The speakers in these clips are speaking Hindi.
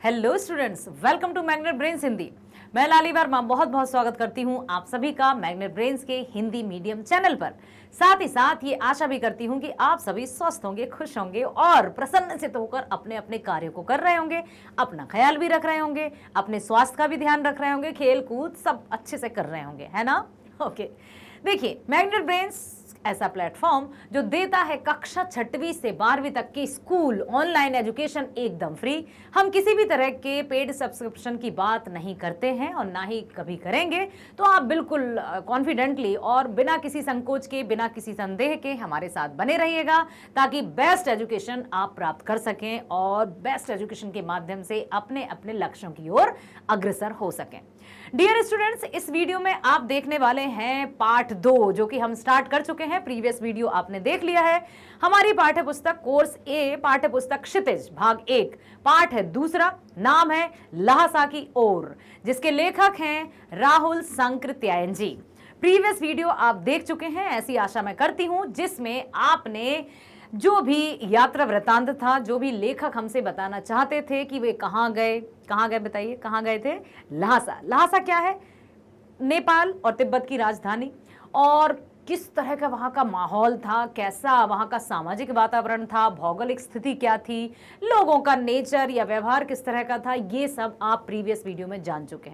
Hello students, welcome to Magnet Brains Hindi. मैं लाली वर्मा बहुत बहुत स्वागत करती हूं आप सभी का मैग्नेट ब्रेन्स के हिंदी मीडियम चैनल पर। साथ ही साथ ये आशा भी करती हूं कि आप सभी स्वस्थ होंगे, खुश होंगे और प्रसन्न चित्त होकर अपने अपने कार्यों को कर रहे होंगे, अपना ख्याल भी रख रहे होंगे, अपने स्वास्थ्य का भी ध्यान रख रहे होंगे, खेल कूद सब अच्छे से कर रहे होंगे, है ना? ओके, देखिए मैग्नेट ब्रेन्स ऐसा प्लेटफॉर्म जो देता है कक्षा 6वीं से 12वीं तक की स्कूल ऑनलाइन एजुकेशन एकदम फ्री। हम किसी भी तरह के पेड सब्सक्रिप्शन की बात नहीं करते हैं और ना ही कभी करेंगे, तो आप बिल्कुल कॉन्फिडेंटली और बिना किसी संकोच के, बिना किसी संदेह के हमारे साथ बने रहिएगा ताकि बेस्ट एजुकेशन आप प्राप्त कर सकें और बेस्ट एजुकेशन के माध्यम से अपने अपने लक्ष्यों की ओर अग्रसर हो सकें। डियर स्टूडेंट्स, इस वीडियो में आप देखने वाले हैं पार्ट 2 जो कि हम स्टार्ट कर चुके हैं। प्रीवियस वीडियो आपने देख लिया है। हमारी पाठ्य पुस्तक कोर्स ए पाठ्य पुस्तक क्षितिज भाग 1 पाठ है दूसरा, नाम है ल्हासा की ओर, जिसके लेखक हैं राहुल संकृत्यायन जी। प्रीवियस वीडियो आप देख चुके हैं ऐसी आशा मैं करती हूं, जिसमें आपने जो भी यात्रा वृतांत था, जो भी लेखक हमसे बताना चाहते थे कि वे कहाँ गए बताइए, कहाँ गए थे? ल्हासा। ल्हासा क्या है? नेपाल और तिब्बत की राजधानी। और किस तरह का वहाँ का माहौल था, कैसा वहाँ का सामाजिक वातावरण था, भौगोलिक स्थिति क्या थी, लोगों का नेचर या व्यवहार किस तरह का था, ये सब आप प्रीवियस वीडियो में जान चुके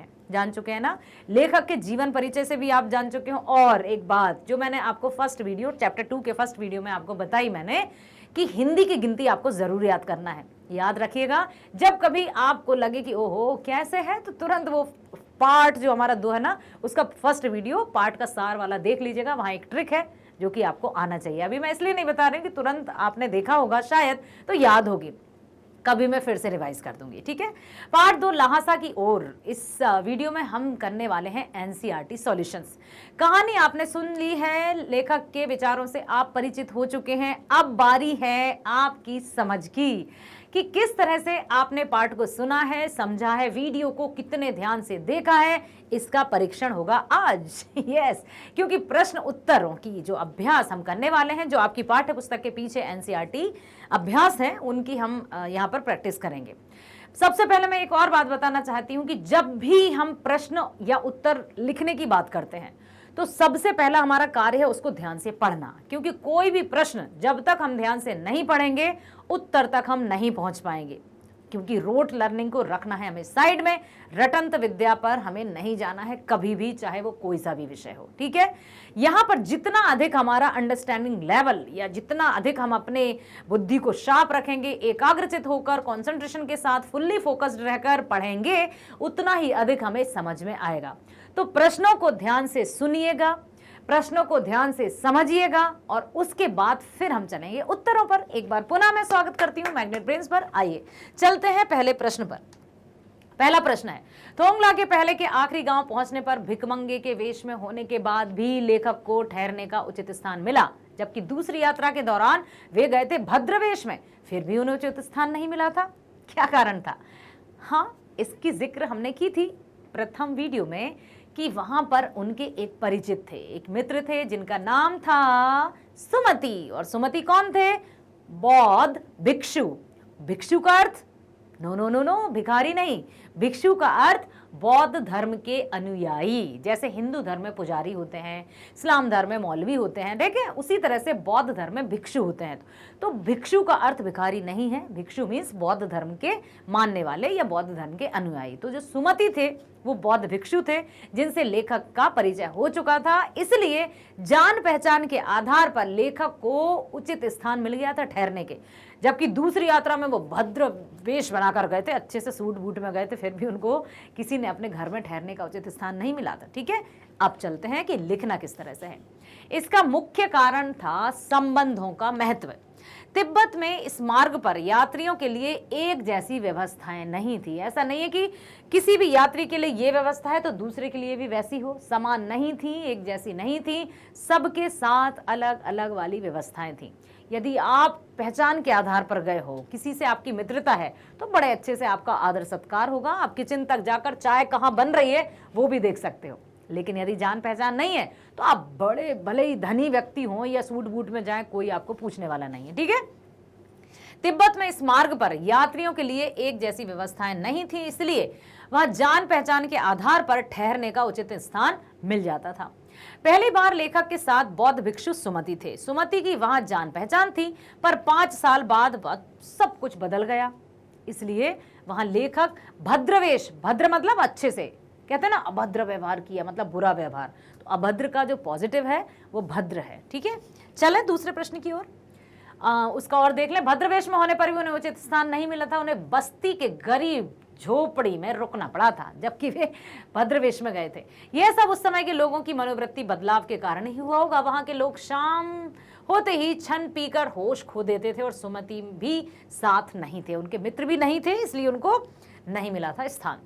हैं ना। लेखक के जीवन परिचय से भी आप जान चुके हो। और एक बात जो मैंने आपको फर्स्ट वीडियो चैप्टर 2 के फर्स्ट वीडियो में आपको बताई मैंने कि हिंदी की गिनती आपको जरूर याद करना है। याद रखिएगा, जब कभी आपको लगे कि ओहो कैसे है, तो तुरंत वो पार्ट जो हमारा 2 है ना, उसका फर्स्ट वीडियो पार्ट का सार वाला देख लीजिएगा। वहां एक ट्रिक है जो कि आपको आना चाहिए। अभी मैं इसलिए नहीं बता रही कि तुरंत आपने देखा होगा शायद, तो याद होगी, कभी मैं फिर से रिवाइज कर दूंगी, ठीक है। पार्ट 2 ल्हासा की ओर। इस वीडियो में हम करने वाले हैं एनसीईआरटी सॉल्यूशंस। कहानी आपने सुन ली है, लेखक के विचारों से आप परिचित हो चुके हैं। अब बारी है आपकी समझ की कि किस तरह से आपने पाठ को सुना है, समझा है, वीडियो को कितने ध्यान से देखा है, इसका परीक्षण होगा आज। यस, क्योंकि प्रश्न उत्तरों की जो अभ्यास हम करने वाले हैं, जो आपकी पाठ्य पुस्तक के पीछे एनसीईआरटी अभ्यास हैं, उनकी हम यहाँ पर प्रैक्टिस करेंगे। सबसे पहले मैं एक और बात बताना चाहती हूँ कि जब भी हम प्रश्न या उत्तर लिखने की बात करते हैं, तो सबसे पहला हमारा कार्य है उसको ध्यान से पढ़ना, क्योंकि कोई भी प्रश्न जब तक हम ध्यान से नहीं पढ़ेंगे उत्तर तक हम नहीं पहुंच पाएंगे। क्योंकि रोट लर्निंग को रखना है हमें साइड में, रटंत विद्या पर हमें नहीं जाना है कभी भी, चाहे वो कोई सा भी विषय हो, ठीक है। यहां पर जितना अधिक हमारा अंडरस्टैंडिंग लेवल या जितना अधिक हम अपने बुद्धि को शार्प रखेंगे, एकाग्रचित होकर कंसंट्रेशन के साथ फुल्ली फोकस्ड रहकर पढ़ेंगे, उतना ही अधिक हमें समझ में आएगा। तो प्रश्नों को ध्यान से सुनिएगा, प्रश्नों को ध्यान से समझिएगा और उसके बाद फिर हम चलेंगे उत्तरों पर। एक बार पुनः मैं स्वागत करती हूं मैग्नेट ब्रेन्स पर। आइए चलते हैं पहले प्रश्न पर। पहला प्रश्न है, थोंगला के पहले के आखिरी गांव पहुंचने पर भिकमंगे के वेश में होने के बाद भी लेखक को ठहरने का उचित स्थान मिला, जबकि दूसरी यात्रा के दौरान वे गए थे भद्रवेश में, फिर भी उन्हें उचित स्थान नहीं मिला था। क्या कारण था? हाँ, इसकी जिक्र हमने की थी प्रथम वीडियो में कि वहां पर उनके एक परिचित थे, एक मित्र थे जिनका नाम था सुमति। और सुमति कौन थे? बौद्ध भिक्षु। भिक्षु का अर्थ नो नो नो नो, भिखारी नहीं। भिक्षु का अर्थ बौद्ध धर्म के अनुयायी। जैसे हिंदू धर्म में पुजारी होते हैं, इस्लाम धर्म में मौलवी होते हैं, ठीक है, उसी तरह से बौद्ध धर्म में भिक्षु होते हैं। तो भिक्षु का अर्थ भिखारी नहीं है। भिक्षु मीन्स बौद्ध धर्म के मानने वाले या बौद्ध धर्म के अनुयायी। तो जो सुमति थे वो बौद्ध भिक्षु थे जिनसे लेखक का परिचय हो चुका था, इसलिए जान पहचान के आधार पर लेखक को उचित स्थान मिल गया था ठहरने के। जबकि दूसरी यात्रा में वो भद्र वेश बनाकर गए थे, अच्छे से सूट बूट में गए थे, फिर भी उनको किसी ने अपने घर में ठहरने का उचित स्थान नहीं मिला था, ठीक है। अब चलते हैं कि लिखना किस तरह से है। इसका मुख्य कारण था संबंधों का महत्व। तिब्बत में इस मार्ग पर यात्रियों के लिए एक जैसी व्यवस्थाएं नहीं थी। ऐसा नहीं है कि किसी भी यात्री के लिए ये व्यवस्था है तो दूसरे के लिए भी वैसी हो, समान नहीं थी, एक जैसी नहीं थी, सबके साथ अलग अलग वाली व्यवस्थाएं थी। यदि आप पहचान के आधार पर गए हो, किसी से आपकी मित्रता है, तो बड़े अच्छे से आपका आदर सत्कार होगा। आप किचन तक जाकर चाय कहाँ बन रही है वो भी देख सकते हो। लेकिन यदि जान पहचान नहीं है तो आप बड़े भले ही धनी व्यक्ति हो या सूट बूट में जाएं, कोई आपको पूछने वाला नहीं है, ठीक है। तिब्बत में इस मार्ग पर यात्रियों के लिए एक जैसी व्यवस्थाएं नहीं थी, इसलिए वहां जान पहचान के आधार पर ठहरने का उचित स्थान मिल जाता था। पहली बार लेखक के साथ बौद्ध भिक्षु सुमति थे। सुमति की वहां जान पहचान थी, पर 5 साल बाद सब कुछ बदल गया। इसलिए वहां लेखक भद्रवेश, भद्र मतलब अच्छे से, कहते हैं ना अभद्र व्यवहार किया मतलब बुरा व्यवहार, तो अभद्र का जो पॉजिटिव है वो भद्र है। ठीक है, चले दूसरे प्रश्न की ओर। उसका और देख ले। भद्रवेश में होने पर भी उन्हें उचित स्थान नहीं मिला था। उन्हें बस्ती के गरीब झोपड़ी में रुकना पड़ा था, जबकि वे भद्रवेश में गए थे। यह सब उस समय के लोगों की मनोवृत्ति बदलाव के कारण ही हुआ होगा। वहां के लोग शाम होते ही छन पीकर होश खो देते थे और सुमति भी साथ नहीं थे, उनके मित्र भी नहीं थे, इसलिए उनको नहीं मिला था स्थान।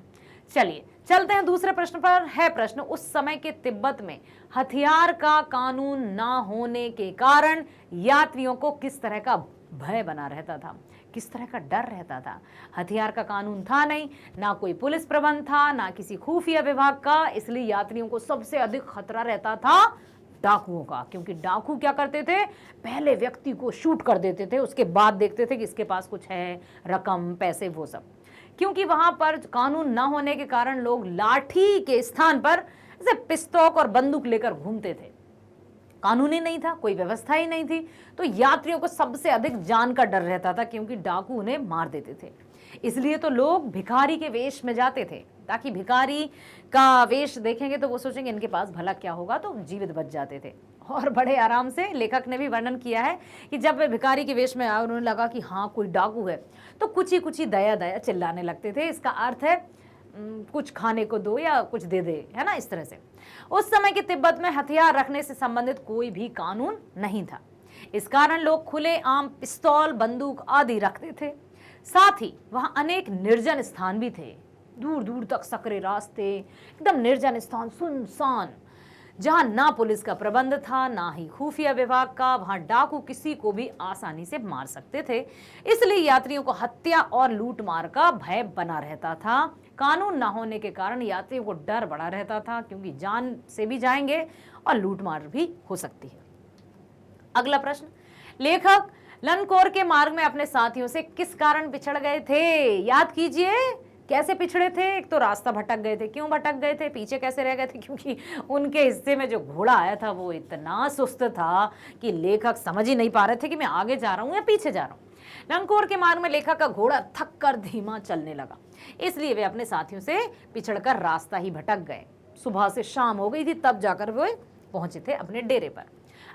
चलिए चलते हैं दूसरे प्रश्न पर। है प्रश्न, उस समय के तिब्बत में हथियार का कानून ना होने के कारण यात्रियों को किस तरह का भय बना रहता था, किस तरह का डर रहता था। हथियार का कानून था नहीं, ना कोई पुलिस प्रबंध था, ना किसी खुफिया विभाग का, इसलिए यात्रियों को सबसे अधिक खतरा रहता था डाकुओं का। क्योंकि डाकू क्या करते थे, पहले व्यक्ति को शूट कर देते थे, उसके बाद देखते थे कि इसके पास कुछ है, रकम, पैसे, वो सब। क्योंकि वहां पर कानून ना होने के कारण लोग लाठी के स्थान पर जैसे पिस्तौल और बंदूक लेकर घूमते थे। कानून ही नहीं था, कोई व्यवस्था ही नहीं थी, तो यात्रियों को सबसे अधिक जान का डर रहता था, क्योंकि डाकू उन्हें मार देते थे। इसलिए तो लोग भिखारी के वेश में जाते थे, ताकि भिखारी का वेश देखेंगे तो वो सोचेंगे इनके पास भला क्या होगा, तो जीवित बच जाते थे। और बड़े आराम से लेखक ने भी वर्णन किया है कि जब वे भिखारी के वेश में आए, उन्होंने लगा कि हाँ कोई डाकू है, तो कुछ ही दया दया चिल्लाने लगते थे। इसका अर्थ है कुछ खाने को दो या कुछ दे दे, है ना, इस तरह से। उस समय के तिब्बत में हथियार रखने से संबंधित कोई भी कानून नहीं था। इस कारण लोग खुले आम पिस्तौल, बंदूक आदि रखते थे। साथ ही वहां अनेक निर्जन स्थान भी थे, दूर दूर तक सकरे रास्ते, एकदम निर्जन स्थान, सुनसान, जहां ना पुलिस का प्रबंध था, ना ही खुफिया विभाग का। वहां डाकू किसी को भी आसानी से मार सकते थे, इसलिए यात्रियों को हत्या और लूटमार का भय बना रहता था। कानून ना होने के कारण यात्रियों को डर बड़ा रहता था, क्योंकि जान से भी जाएंगे और लूटमार भी हो सकती है। अगला प्रश्न, लेखक लनकोर के मार्ग में अपने साथियों से किस कारण पिछड़ गए थे? याद कीजिए कैसे पिछड़े थे। एक तो रास्ता भटक गए थे। क्यों भटक गए थे, पीछे कैसे रह गए थे? क्योंकि उनके हिस्से में जो घोड़ा आया था वो इतना सुस्त था कि लेखक समझ ही नहीं पा रहे थे कि मैं आगे जा रहा हूं या पीछे जा रहा हूं। लंकोर के मार्ग में लेखक का घोड़ा थक कर धीमा चलने लगा, इसलिए वे अपने साथियों से पिछड़कर रास्ता ही भटक गए। सुबह से शाम हो गई थी, तब जाकर वे पहुंचे थे अपने डेरे पर।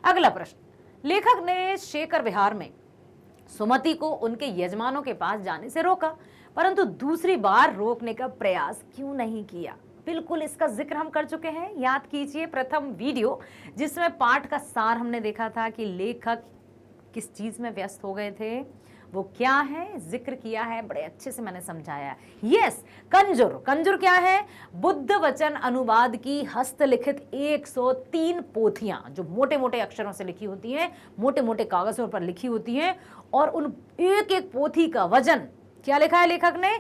अगला प्रश्न, लेखक ने शेखर विहार में सुमति को उनके यजमानों के पास जाने से रोका, परंतु दूसरी बार रोकने का प्रयास क्यों नहीं किया? बिल्कुल इसका जिक्र हम कर चुके हैं, याद कीजिए प्रथम वीडियो, जिसमें पाठ का सार हमने देखा था कि लेखक किस चीज में व्यस्त हो गए थे, वो क्या है, जिक्र किया है, बड़े अच्छे से मैंने समझाया। यस, कंजुर। कंजुर क्या है? बुद्ध वचन अनुवाद की हस्तलिखित 103 पोथियां, जो मोटे मोटे अक्षरों से लिखी होती हैं, मोटे मोटे कागजों पर लिखी होती हैं, और उन एक एक पोथी का वजन क्या लिखा है लेखक ने?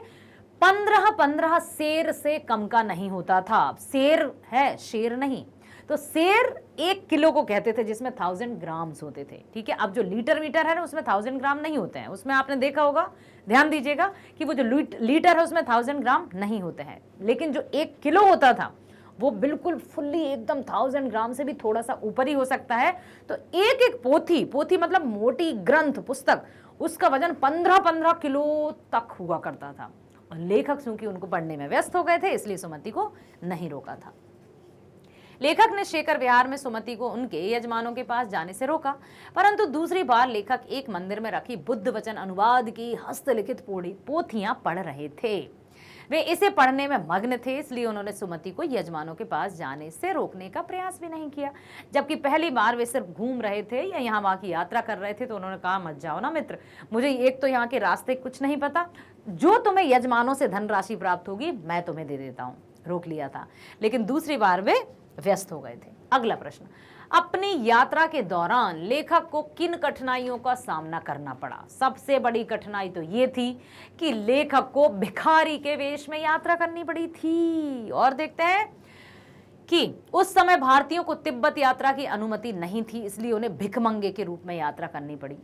15-15 शेर से कम का नहीं होता था। शेर है, शेर नहीं। तो शेर 1 किलो को कहते थे, जिसमें 1000 ग्राम्स होते थे। ठीक है, अब जो लीटर मीटर है ना, उसमें 1000 ग्राम नहीं होते हैं। उसमें आपने देखा होगा, ध्यान दीजिएगा कि वो जो लीटर है उसमें 1000 ग्राम नहीं होते हैं, लेकिन जो 1 किलो होता था वो बिल्कुल फुल्ली एकदम 1000 ग्राम से भी थोड़ा सा ऊपर ही हो सकता है। तो एक एक पोथी मतलब मोटी ग्रंथ, पुस्तक, उसका वजन 15-15 किलो तक हुआ करता था। और लेखक चूंकि उनको पढ़ने में व्यस्त हो गए थे, इसलिए सुमति को नहीं रोका था। लेखक ने शेखर विहार में सुमति को उनके यजमानों के पास जाने से रोका, परंतु दूसरी बार लेखक एक मंदिर में रखी बुद्ध वचन अनुवाद की हस्तलिखित पोथियां पढ़ रहे थे। वे इसे पढ़ने में मग्न थे, इसलिए उन्होंने सुमति को यजमानों के पास जाने से रोकने का प्रयास भी नहीं किया। जबकि पहली बार वे सिर्फ घूम रहे थे या यहाँ वहाँ की यात्रा कर रहे थे, तो उन्होंने कहा मत जाओ ना मित्र, मुझे एक तो यहाँ के रास्ते कुछ नहीं पता, जो तुम्हें यजमानों से धनराशि प्राप्त होगी मैं तुम्हें दे देता हूँ। रोक लिया था, लेकिन दूसरी बार वे व्यस्त हो गए थे। अगला प्रश्न, अपनी यात्रा के दौरान लेखक को किन कठिनाइयों का सामना करना पड़ा? सबसे बड़ी कठिनाई तो ये थी कि लेखक को भिखारी के वेश में यात्रा करनी पड़ी थी। और देखते हैं कि उस समय भारतीयों को तिब्बत यात्रा की अनुमति नहीं थी, इसलिए उन्हें भिखमंगे के रूप में यात्रा करनी पड़ी।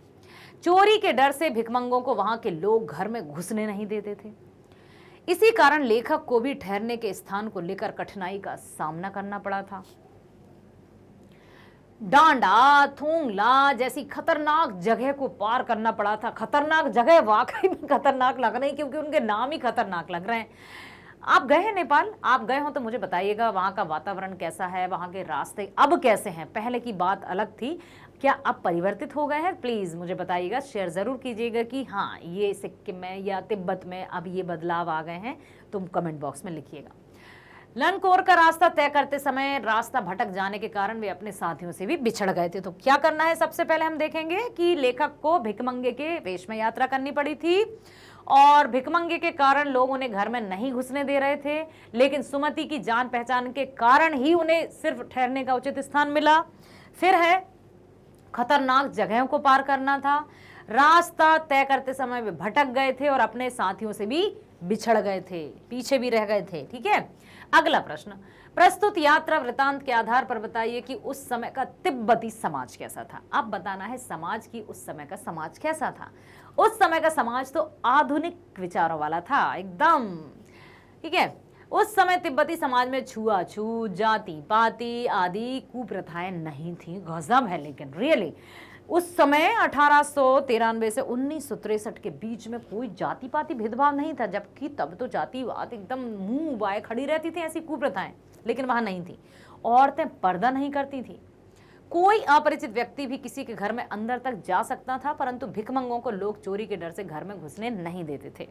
चोरी के डर से भिखमंगों को वहां के लोग घर में घुसने नहीं देते थे। इसी कारण लेखक को भी ठहरने के स्थान को लेकर कठिनाई का सामना करना पड़ा था। डांडा, थोंगला जैसी खतरनाक जगह को पार करना पड़ा था। खतरनाक जगह वाकई में खतरनाक लग रही, क्योंकि उनके नाम ही खतरनाक लग रहे हैं। आप गए हैं नेपाल? आप गए हो तो मुझे बताइएगा वहां का वातावरण कैसा है, वहां के रास्ते अब कैसे हैं। पहले की बात अलग थी, क्या अब परिवर्तित हो गए हैं? प्लीज मुझे बताइएगा, शेयर जरूर कीजिएगा कि हाँ ये सिक्किम में या तिब्बत में अब ये बदलाव आ गए हैं, तुम कमेंट बॉक्स में लिखिएगा। लनकोर का रास्ता तय करते समय रास्ता भटक जाने के कारण वे अपने साथियों से भी बिछड़ गए थे। तो क्या करना है, सबसे पहले हम देखेंगे कि लेखक को भिखमंगे के वेश में यात्रा करनी पड़ी थी और भिखमंगे के कारण लोग उन्हें घर में नहीं घुसने दे रहे थे, लेकिन सुमति की जान पहचान के कारण ही उन्हें सिर्फ ठहरने का उचित स्थान मिला। फिर है खतरनाक जगहों को पार करना था। रास्ता तय करते समय वे भटक गए थे और अपने साथियों से भी बिछड़ गए थे, पीछे भी रह गए थे। ठीक है, अगला प्रश्न, प्रस्तुत यात्रा वृतांत के आधार पर बताइए कि उस समय का तिब्बती समाज कैसा था। अब बताना है समाज की उस समय का समाज कैसा था। उस समय का समाज तो आधुनिक विचारों वाला था एकदम। ठीक है, उस समय तिब्बती समाज में छुआछूत, जाति पाति आदि कुप्रथाएं नहीं थी। गजब है, लेकिन रियली उस समय 1893 से 1963 के बीच में कोई जाति पाति भेदभाव नहीं था, जबकि तब तो जातिवाद एकदम मुंह बाए खड़ी रहती थी, ऐसी कुप्रथाएं लेकिन वहां नहीं थी। औरतें पर्दा नहीं करती थी। कोई अपरिचित व्यक्ति भी किसी के घर में अंदर तक जा सकता था, परंतु भिखमंगों को लोग चोरी के डर से घर में घुसने नहीं देते थे।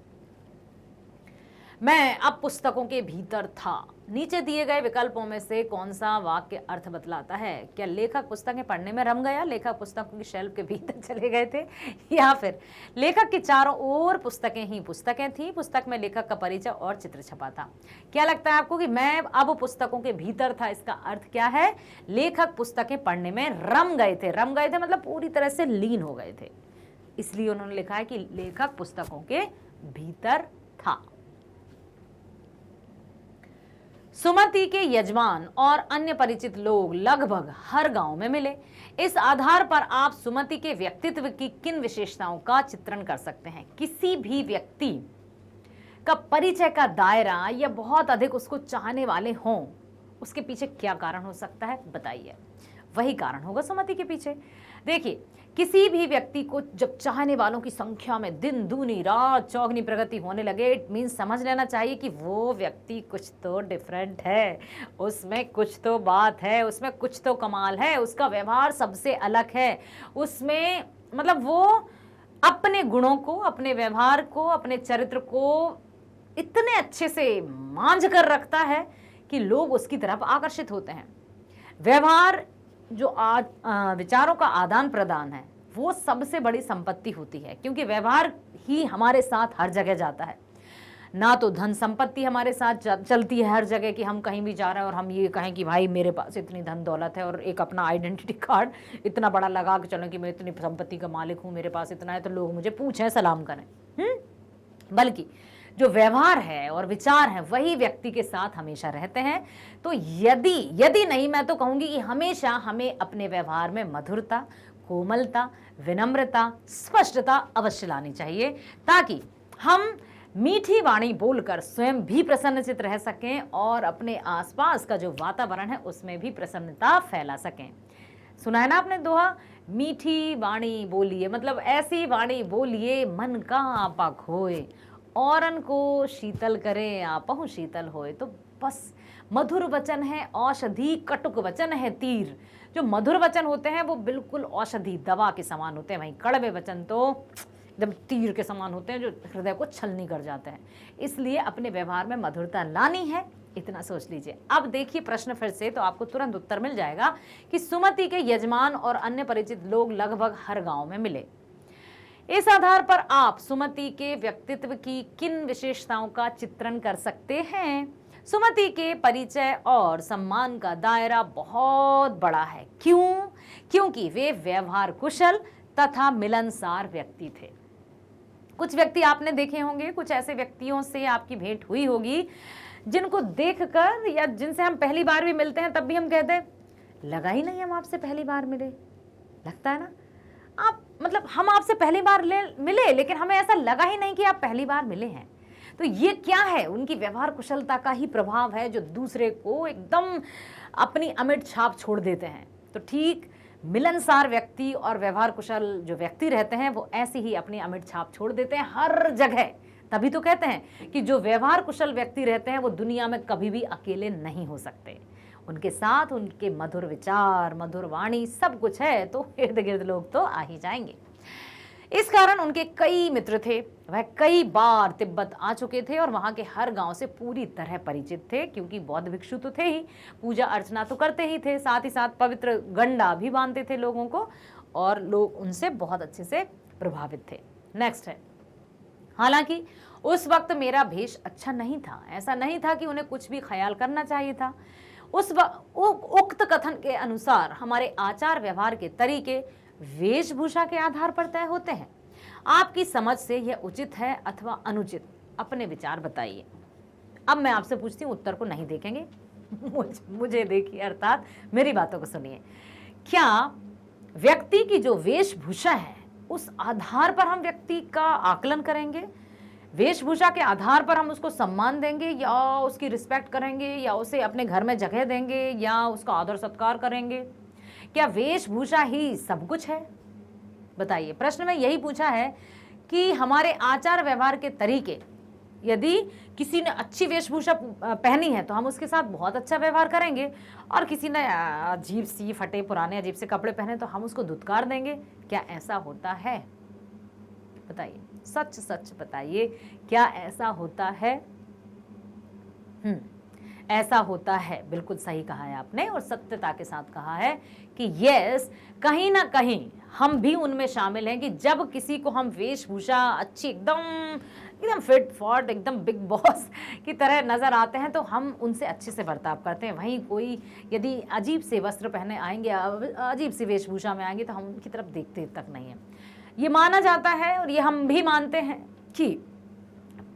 मैं अब पुस्तकों के भीतर था। नीचे दिए गए विकल्पों में से कौन सा वाक्य अर्थ बतलाता है? क्या लेखक पुस्तकें पढ़ने में रम गया, लेखक पुस्तकों की शेल्फ के भीतर चले गए थे, या फिर लेखक के चारों ओर पुस्तकें ही पुस्तकें थी, पुस्तक में लेखक का परिचय और चित्र छपा था? क्या लगता है आपको कि मैं अब पुस्तकों के भीतर था, इसका अर्थ क्या है? लेखक पुस्तकें पढ़ने में रम गए थे। रम गए थे मतलब पूरी तरह से लीन हो गए थे, इसलिए उन्होंने लिखा है कि लेखक पुस्तकों के भीतर था। सुमति के यजमान और अन्य परिचित लोग लगभग हर गांव में मिले। इस आधार पर आप सुमति के व्यक्तित्व की किन विशेषताओं का चित्रण कर सकते हैं? किसी भी व्यक्ति का परिचय का दायरा या बहुत अधिक उसको चाहने वाले हों, उसके पीछे क्या कारण हो सकता है बताइए। वही कारण होगा सुमति के पीछे। देखिए, किसी भी व्यक्ति को जब चाहने वालों की संख्या में दिन दूनी रात चौगनी प्रगति होने लगे, इट मीन्स समझ लेना चाहिए कि वो व्यक्ति कुछ तो डिफरेंट है, उसमें कुछ तो बात है, उसमें कुछ तो कमाल है, उसका व्यवहार सबसे अलग है, उसमें मतलब वो अपने गुणों को, अपने व्यवहार को, अपने चरित्र को इतने अच्छे से मांझ कर रखता है कि लोग उसकी तरफ आकर्षित होते हैं। व्यवहार जो आज विचारों का आदान प्रदान है वो सबसे बड़ी संपत्ति होती है, क्योंकि व्यवहार ही हमारे साथ हर जगह जाता है। ना तो धन संपत्ति हमारे साथ चलती है हर जगह कि हम कहीं भी जा रहे हैं और हम ये कहें कि भाई मेरे पास इतनी धन दौलत है और एक अपना आइडेंटिटी कार्ड इतना बड़ा लगा के चलें कि मैं इतनी संपत्ति का मालिक हूँ, मेरे पास इतना है तो लोग मुझे पूछें, सलाम करें। बल्कि जो व्यवहार है और विचार है वही व्यक्ति के साथ हमेशा रहते हैं। तो यदि नहीं, मैं तो कहूंगी कि हमेशा हमें अपने व्यवहार में मधुरता, कोमलता, विनम्रता, स्पष्टता अवश्य लानी चाहिए, ताकि हम मीठी वाणी बोलकर स्वयं भी प्रसन्नचित रह सकें और अपने आसपास का जो वातावरण है उसमें भी प्रसन्नता फैला सकें। सुना है ना आपने दोहा, मीठी वाणी बोलिए, मतलब ऐसी वाणी बोलिए मन का आपा खोए, औरन को शीतल करें आपहु शीतल होए। तो बस मधुर वचन है औषधि, कटुक वचन है तीर। जो मधुर वचन होते हैं वो बिल्कुल औषधि, दवा के समान होते हैं, वहीं कड़वे वचन तो एकदम तीर के समान होते हैं जो हृदय को छलनी कर जाते हैं। इसलिए अपने व्यवहार में मधुरता लानी है, इतना सोच लीजिए। अब देखिए प्रश्न फिर से, तो आपको तुरंत उत्तर मिल जाएगा कि सुमति के यजमान और अन्य परिचित लोग लगभग हर गांव में मिले। इस आधार पर आप सुमति के व्यक्तित्व की किन विशेषताओं का चित्रण कर सकते हैं? सुमति के परिचय और सम्मान का दायरा बहुत बड़ा है। क्यों? क्योंकि वे व्यवहार कुशल तथा मिलनसार व्यक्ति थे। कुछ व्यक्ति आपने देखे होंगे, कुछ ऐसे व्यक्तियों से आपकी भेंट हुई होगी जिनको देखकर या जिनसे हम पहली बार भी मिलते हैं तब भी हम कहते हैं लगा ही नहीं हम आपसे पहली बार मिले, लगता है ना। आप मतलब हम आपसे पहली बार मिले, लेकिन हमें ऐसा लगा ही नहीं कि आप पहली बार मिले हैं। तो ये क्या है? उनकी व्यवहार कुशलता का ही प्रभाव है जो दूसरे को एकदम अपनी अमिट छाप छोड़ देते हैं। तो ठीक मिलनसार व्यक्ति और व्यवहार कुशल जो व्यक्ति रहते हैं वो ऐसे ही अपनी अमिट छाप छोड़ देते हैं हर जगह। तभी तो कहते हैं कि जो व्यवहार कुशल व्यक्ति रहते हैं वो दुनिया में कभी भी अकेले नहीं हो सकते। उनके साथ उनके मधुर विचार, मधुर वाणी सब कुछ है तो इर्द गिर्द लोग तो आ ही जाएंगे। इस कारण उनके कई मित्र थे, वह कई बार तिब्बत आ चुके थे और वहां के हर गांव से पूरी तरह परिचित थे, क्योंकि बौद्ध भिक्षु तो थे ही, पूजा अर्चना तो करते ही थे, साथ ही साथ पवित्र गंडा भी बांधते थे लोगों को, और लोग उनसे बहुत अच्छे से प्रभावित थे। नेक्स्ट है, हालांकि उस वक्त मेरा भेष अच्छा नहीं था। ऐसा नहीं था कि उन्हें कुछ भी ख्याल करना चाहिए था। उस उक्त कथन के अनुसार हमारे आचार व्यवहार के तरीके वेशभूषा के आधार पर तय होते हैं। आपकी समझ से यह उचित है अथवा अनुचित, अपने विचार बताइए। अब मैं आपसे पूछती हूँ, उत्तर को नहीं देखेंगे, मुझे देखिए, अर्थात मेरी बातों को सुनिए। क्या व्यक्ति की जो वेशभूषा है उस आधार पर हम व्यक्ति का आकलन करेंगे? वेशभूषा के आधार पर हम उसको सम्मान देंगे या उसकी रिस्पेक्ट करेंगे या उसे अपने घर में जगह देंगे या उसका आदर सत्कार करेंगे? क्या वेशभूषा ही सब कुछ है? बताइए। प्रश्न में यही पूछा है कि हमारे आचार व्यवहार के तरीके, यदि किसी ने अच्छी वेशभूषा पहनी है तो हम उसके साथ बहुत अच्छा व्यवहार करेंगे, और किसी ने अजीब सी फटे पुराने अजीब से कपड़े पहने तो हम उसको धुतकार देंगे। क्या ऐसा होता है? बताइए, सच सच बताइए, क्या ऐसा होता है? ऐसा होता है, बिल्कुल सही कहा है आपने और सत्यता के साथ कहा है कि यस, कहीं ना कहीं हम भी उनमें शामिल हैं कि जब किसी को हम वेशभूषा अच्छी, एकदम फिट फॉट, एकदम बिग बॉस की तरह नजर आते हैं तो हम उनसे अच्छे से बर्ताव करते हैं। वहीं कोई यदि अजीब से वस्त्र पहने आएंगे, अजीब सी वेशभूषा में आएंगे तो हम उनकी तरफ देखते तक नहीं है। ये माना जाता है और ये हम भी मानते हैं कि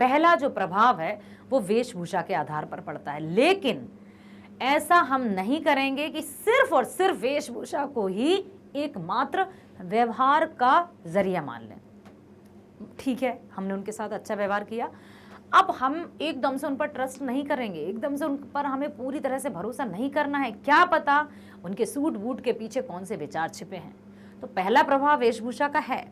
पहला जो प्रभाव है वो वेशभूषा के आधार पर पड़ता है, लेकिन ऐसा हम नहीं करेंगे कि सिर्फ और सिर्फ वेशभूषा को ही एकमात्र व्यवहार का जरिया मान लें। ठीक है, हमने उनके साथ अच्छा व्यवहार किया, अब हम एकदम से उन पर ट्रस्ट नहीं करेंगे, एकदम से उन पर हमें पूरी तरह से भरोसा नहीं करना है। क्या पता उनके सूट बूट के पीछे कौन से विचार छिपे हैं। तो पहला प्रभाव वेशभूषा का है,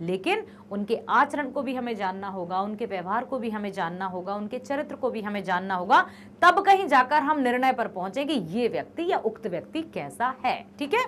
लेकिन उनके आचरण को भी हमें जानना होगा, उनके व्यवहार को भी हमें जानना होगा, उनके चरित्र को भी हमें जानना होगा, तब कहीं जाकर हम निर्णय पर पहुंचेंगे ये व्यक्ति या उक्त व्यक्ति कैसा है। ठीक है,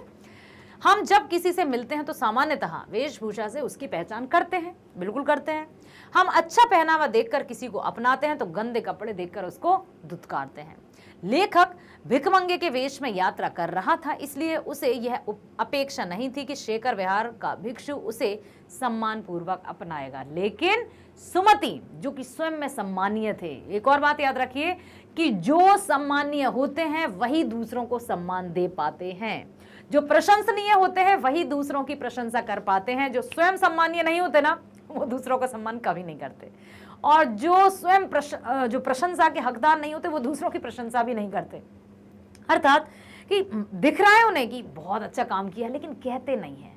हम जब किसी से मिलते हैं तो सामान्यतः वेशभूषा से उसकी पहचान करते हैं, बिल्कुल करते हैं। हम अच्छा पहनावा देखकर किसी को अपनाते हैं तो गंदे कपड़े देखकर उसको धुतकारते हैं। लेखक भिखमंगे के वेश में यात्रा कर रहा था, इसलिए उसे यह अपेक्षा नहीं थी कि शेखर विहार का भिक्षु उसे सम्मान पूर्वक अपनाएगा, लेकिन सुमति जो कि स्वयं में सम्मानीय थे। एक और बात याद रखिए कि जो सम्मानीय होते हैं वही दूसरों को सम्मान दे पाते हैं, जो प्रशंसनीय होते हैं वही दूसरों की प्रशंसा कर पाते हैं। जो स्वयं सम्मानीय नहीं होते ना, वो दूसरों का सम्मान कभी नहीं करते, और जो स्वयं जो प्रशंसा के हकदार नहीं होते वो दूसरों की प्रशंसा भी नहीं करते। अर्थात कि दिख रहा है उन्हें कि बहुत अच्छा काम किया, लेकिन कहते नहीं है।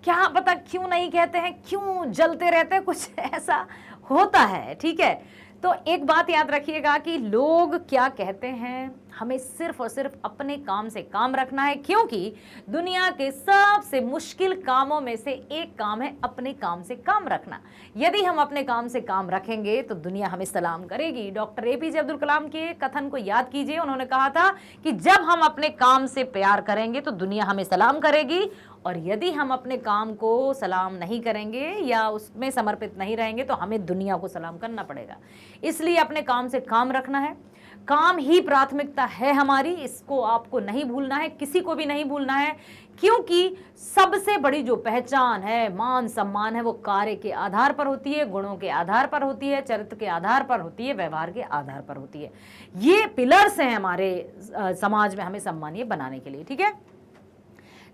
क्या पता क्यों नहीं कहते हैं, क्यों जलते रहते हैं, कुछ ऐसा होता है। ठीक है, तो एक बात याद रखिएगा कि लोग क्या कहते हैं, हमें सिर्फ और सिर्फ अपने काम से काम रखना है, क्योंकि दुनिया के सबसे मुश्किल कामों में से एक काम है अपने काम से काम रखना। यदि हम अपने काम से काम रखेंगे तो दुनिया हमें सलाम करेगी। डॉक्टर एपीजे अब्दुल कलाम के कथन को याद कीजिए, उन्होंने कहा था कि जब हम अपने काम से प्यार करेंगे तो दुनिया हमें सलाम करेगी, और यदि हम अपने काम को सलाम नहीं करेंगे या उसमें समर्पित नहीं रहेंगे तो हमें दुनिया को सलाम करना पड़ेगा। इसलिए अपने काम से काम रखना है, काम ही प्राथमिकता है हमारी, इसको आपको नहीं भूलना है, किसी को भी नहीं भूलना है, क्योंकि सबसे बड़ी जो पहचान है, मान सम्मान है, वो कार्य के आधार पर होती है, गुणों के आधार पर होती है, चरित्र के आधार पर होती है, व्यवहार के आधार पर होती है। ये पिलर्स हैं हमारे समाज में हमें सम्मानीय बनाने के लिए। ठीक है,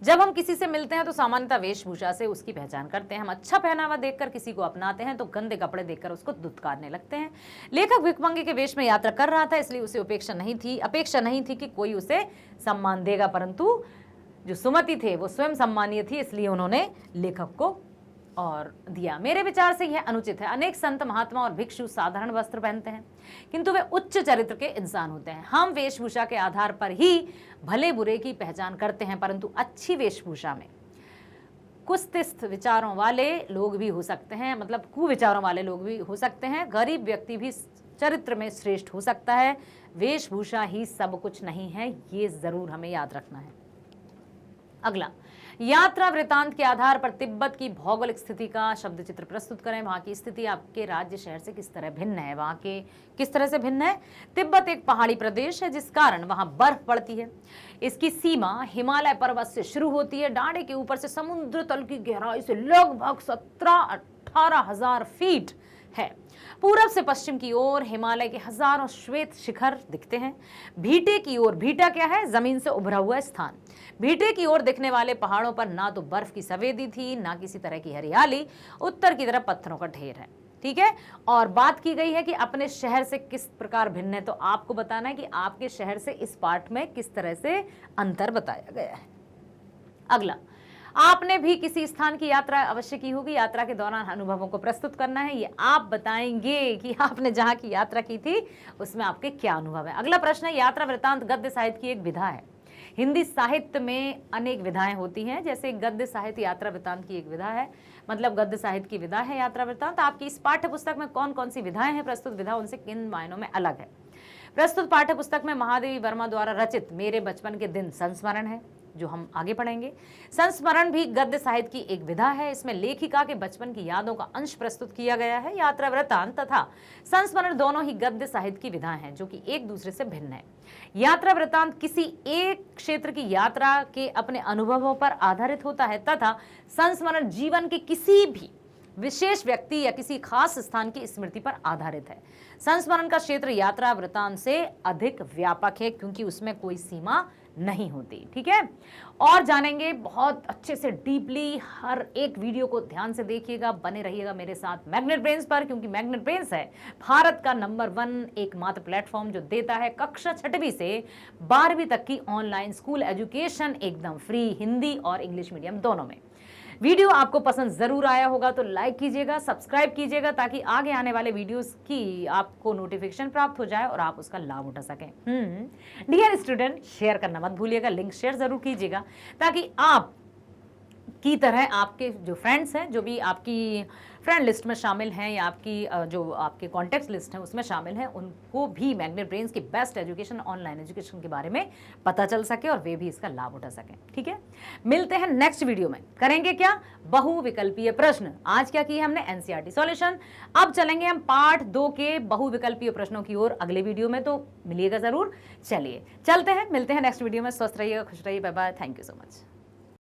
जब हम किसी से मिलते हैं तो सामान्यतः वेशभूषा से उसकी पहचान करते हैं। हम अच्छा पहनावा देखकर किसी को अपनाते हैं तो गंदे कपड़े देखकर उसको धुतकारने लगते हैं। लेखक भिखमंगे के वेश में यात्रा कर रहा था, इसलिए उसे अपेक्षा नहीं थी कि कोई उसे सम्मान देगा, परंतु जो सुमति थे वो स्वयं सम्मानीय थी, इसलिए उन्होंने लेखक को और दिया। मेरे विचार से यह अनुचित है। अनेक संत, महात्मा और भिक्षु साधारण वस्त्र पहनते हैं, किंतु वे उच्च चरित्र के इंसान होते हैं। हम वेशभूषा के आधार पर ही भले बुरे की पहचान करते हैं, परंतु अच्छी वेशभूषा में कुस्तिस्थ विचारों वाले लोग भी हो सकते हैं, मतलब कुविचारों वाले लोग भी हो सकते हैं। गरीब व्यक्ति भी चरित्र में श्रेष्ठ हो सकता है। वेशभूषा ही सब कुछ नहीं है, ये जरूर हमें याद रखना है। अगला, यात्रा वृतांत के आधार पर तिब्बत की भौगोलिक स्थिति का शब्द चित्र प्रस्तुत करें। वहां की स्थिति आपके राज्य शहर से किस तरह भिन्न है? वहां के किस तरह से भिन्न है? तिब्बत एक पहाड़ी प्रदेश है, जिस कारण वहां बर्फ पड़ती है। इसकी सीमा हिमालय पर्वत से शुरू होती है। डांडे के ऊपर से समुद्र तल की गहराई से लगभग 17-18 हजार फीट है। पूरब से पश्चिम की ओर हिमालय के हजारों श्वेत शिखर दिखते हैं। भीटे की ओर, भीटा क्या है? जमीन से उभरा हुआ स्थान। भीटे की ओर दिखने वाले पहाड़ों पर ना तो बर्फ की सफेदी थी, ना किसी तरह की हरियाली। उत्तर की तरफ पत्थरों का ढेर है। ठीक है, और बात की गई है कि अपने शहर से किस प्रकार भिन्न है, तो आपको बताना है कि आपके शहर से इस पार्ट में किस तरह से अंतर बताया गया है। अगला, आपने भी किसी स्थान की यात्रा अवश्य की होगी। यात्रा के दौरान अनुभवों को प्रस्तुत करना है। ये आप बताएंगे कि आपने जहां की यात्रा की थी उसमें आपके क्या अनुभव है। अगला प्रश्न है, यात्रा वृत्तांत गद्य साहित्य की एक विधा है। हिंदी साहित्य में अनेक विधाएं होती हैं, जैसे गद्य साहित्य यात्रा वृत्तांत की एक विधा है, मतलब गद्य साहित्य की विधा है यात्रा वृत्तांत। आपकी इस पाठ्य पुस्तक में कौन कौन सी विधाएं हैं? प्रस्तुत विधा उनसे किन मायनों में अलग है? प्रस्तुत पाठ्य पुस्तक में महादेवी वर्मा द्वारा रचित मेरे बचपन के दिन संस्मरण है, जो हम आगे पढ़ेंगे। संस्मरण भी गद्य साहित्य की एक विधा है। इसमें लेखिका के बचपन की यादों का अंश प्रस्तुत किया गया है। यात्रा वृत्तांत तथा संस्मरण दोनों ही गद्य साहित्य की विधा हैं, जो कि एक दूसरे से भिन्न है। यात्रा वृत्तांत किसी एक क्षेत्र की यात्रा के अपने अनुभवों पर आधारित होता है, तथा संस्मरण जीवन के किसी भी विशेष व्यक्ति या किसी खास स्थान की स्मृति पर आधारित है। संस्मरण का क्षेत्र यात्रा वृत्तांत से अधिक व्यापक है, क्योंकि उसमें कोई सीमा नहीं होती। ठीक है, और जानेंगे बहुत अच्छे से डीपली। हर एक वीडियो को ध्यान से देखिएगा, बने रहिएगा मेरे साथ मैग्नेट ब्रेन्स पर, क्योंकि मैग्नेट ब्रेन्स है भारत का नंबर 1 एकमात्र प्लेटफॉर्म जो देता है कक्षा 6वीं से 12वीं तक की ऑनलाइन स्कूल एजुकेशन, एकदम फ्री, हिंदी और इंग्लिश मीडियम दोनों में। वीडियो आपको पसंद जरूर आया होगा तो लाइक कीजिएगा, सब्सक्राइब कीजिएगा, ताकि आगे आने वाले वीडियोस की आपको नोटिफिकेशन प्राप्त हो जाए और आप उसका लाभ उठा सकें। डियर स्टूडेंट, शेयर करना मत भूलिएगा, लिंक शेयर जरूर कीजिएगा, ताकि आप की तरह आपके जो फ्रेंड्स हैं, जो भी आपकी फ्रेंड लिस्ट में शामिल हैं या आपकी जो आपके कॉन्टैक्ट लिस्ट हैं उसमें शामिल हैं, उनको भी मैग्नेट ब्रेन्स की बेस्ट एजुकेशन, ऑनलाइन एजुकेशन के बारे में पता चल सके और वे भी इसका लाभ उठा सकें। ठीक है, मिलते हैं नेक्स्ट वीडियो में। करेंगे क्या? बहुविकल्पीय प्रश्न। आज क्या किया हमने? NCERT solution. अब चलेंगे हम पार्ट 2 के बहुविकल्पीय प्रश्नों की ओर अगले वीडियो में, तो मिलिएगा जरूर। चलिए चलते हैं, मिलते हैं नेक्स्ट वीडियो में। स्वस्थ रहिएगा, खुश रहिए, bye bye, thank you so much.